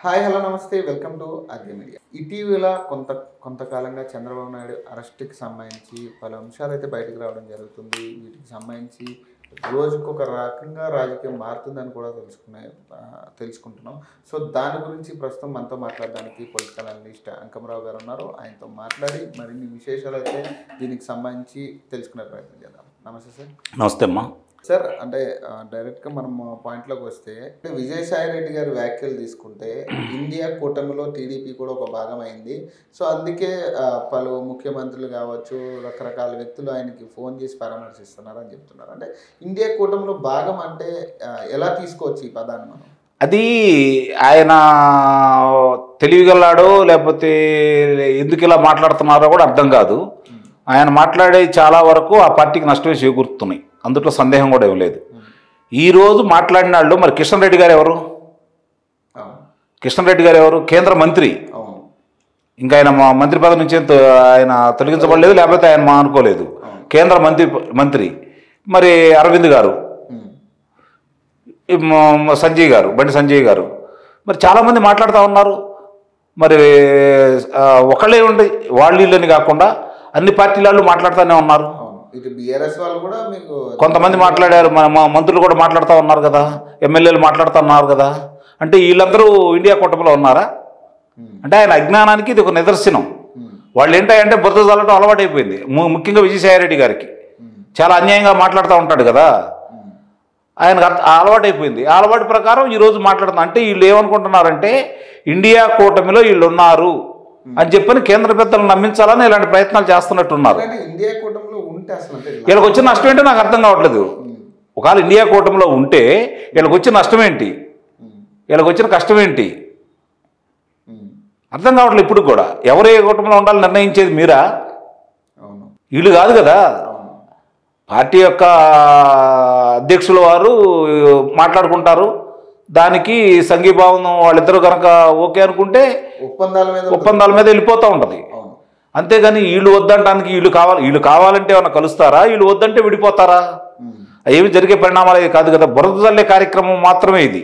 Hi hello నమస్తే welcome to RK media. ఇటీవల కొంతకాలంగా చంద్రబాబు నాయుడు అరెస్ట్కి సంబంధించి పలు అంశాలు అయితే బయటకు రావడం జరుగుతుంది. వీటికి సంబంధించి రోజుకొక రకంగా రాజకీయం మారుతుందని కూడా తెలుసుకుంటున్నాం. సో దాని గురించి ప్రస్తుతం మనతో మాట్లాడడానికి పొలిటికల్ అనలిస్ట్ అంకమరావు గారు ఉన్నారు. ఆయనతో మాట్లాడి మరిన్ని విశేషాలు అయితే దీనికి సంబంధించి తెలుసుకునే ప్రయత్నం చేద్దాం. నమస్తే సార్. నమస్తే అమ్మా. సార్, అంటే డైరెక్ట్గా మనం పాయింట్లోకి వస్తే విజయసాయి రెడ్డి గారి వ్యాఖ్యలు తీసుకుంటే ఇండియా కూటమిలో టీడీపీ కూడా ఒక భాగం అయింది. సో అందుకే పలు ముఖ్యమంత్రులు కావచ్చు, రకరకాల వ్యక్తులు ఆయనకి ఫోన్ చేసి పరామర్శిస్తున్నారు అని చెప్తున్నారు. అంటే ఇండియా కూటమిలో భాగం అంటే ఎలా తీసుకోవచ్చు ఈ పదాన్ని మనం? అది ఆయన తెలివిగలాడో లేకపోతే ఎందుకు ఇలా మాట్లాడుతున్నారో కూడా అర్థం కాదు. ఆయన మాట్లాడే చాలా వరకు ఆ పార్టీకి నష్టమే చేకూరుతున్నాయి, అందులో సందేహం కూడా ఏం లేదు. ఈరోజు మాట్లాడిన వాళ్ళు మరి కిషన్ రెడ్డి గారు ఎవరు? కిషన్ రెడ్డి గారు ఎవరు? కేంద్ర మంత్రి. ఇంకా ఆయన మంత్రి పదవి నుంచి ఆయన తొలగించబడలేదు, లేకపోతే ఆయన అనుకోలేదు. కేంద్ర మంత్రి మరి అరవింద్ గారు, సంజయ్ గారు, బండి సంజయ్ గారు, మరి చాలామంది మాట్లాడుతూ ఉన్నారు. మరి ఒకళ్ళే ఉండి వాళ్ళు వీళ్ళని కాకుండా అన్ని పార్టీల వాళ్ళు మాట్లాడుతూనే ఉన్నారు. కొంతమంది మాట్లాడారు, మన మంత్రులు కూడా మాట్లాడుతూ ఉన్నారు కదా, ఎమ్మెల్యేలు మాట్లాడుతూ ఉన్నారు కదా. అంటే వీళ్ళందరూ ఇండియా కూటమిలో ఉన్నారా? అంటే ఆయన అజ్ఞానానికి ఇది ఒక నిదర్శనం. వాళ్ళు ఏంటంటే బురద చల్లటం అలవాటైపోయింది. ముఖ్యంగా విజయసాయి రెడ్డి గారికి చాలా అన్యాయంగా మాట్లాడుతూ ఉంటాడు కదా, ఆయనకు అలవాటైపోయింది. ఆ అలవాటు ప్రకారం ఈరోజు మాట్లాడుతున్నా. అంటే వీళ్ళు ఏమనుకుంటున్నారంటే ఇండియా కూటమిలో వీళ్ళు ఉన్నారు అని చెప్పని కేంద్ర పెద్దలను నమ్మించాలని ఇలాంటి ప్రయత్నాలు చేస్తున్నట్టున్నారు. వీళ్ళకి వచ్చిన నష్టం ఏంటో నాకు అర్థం కావట్లేదు. ఒకవేళ ఇండియా కూటమిలో ఉంటే వీళ్ళకి వచ్చిన నష్టం ఏంటి, వీళ్ళకి వచ్చిన కష్టం ఏంటి అర్థం కావట్లేదు. ఇప్పుడు కూడా ఎవరు ఏ కూటమిలో ఉండాలని నిర్ణయించేది మీరా? వీళ్ళు కాదు కదా. పార్టీ యొక్క అధ్యక్షుల వారు మాట్లాడుకుంటారు, దానికి సంఘీభావం వాళ్ళిద్దరూ కనుక ఓకే అనుకుంటే ఒప్పందాల మీద వెళ్ళిపోతూ ఉంటుంది. అంతేగాని వీళ్ళు వద్దంటానికి వీళ్ళు కావాలంటే ఏమన్నా కలుస్తారా, వీళ్ళు వద్దంటే విడిపోతారా? ఏమి జరిగే పరిణామాలు కాదు కదా. బురద చల్లే కార్యక్రమం మాత్రమే ఇది.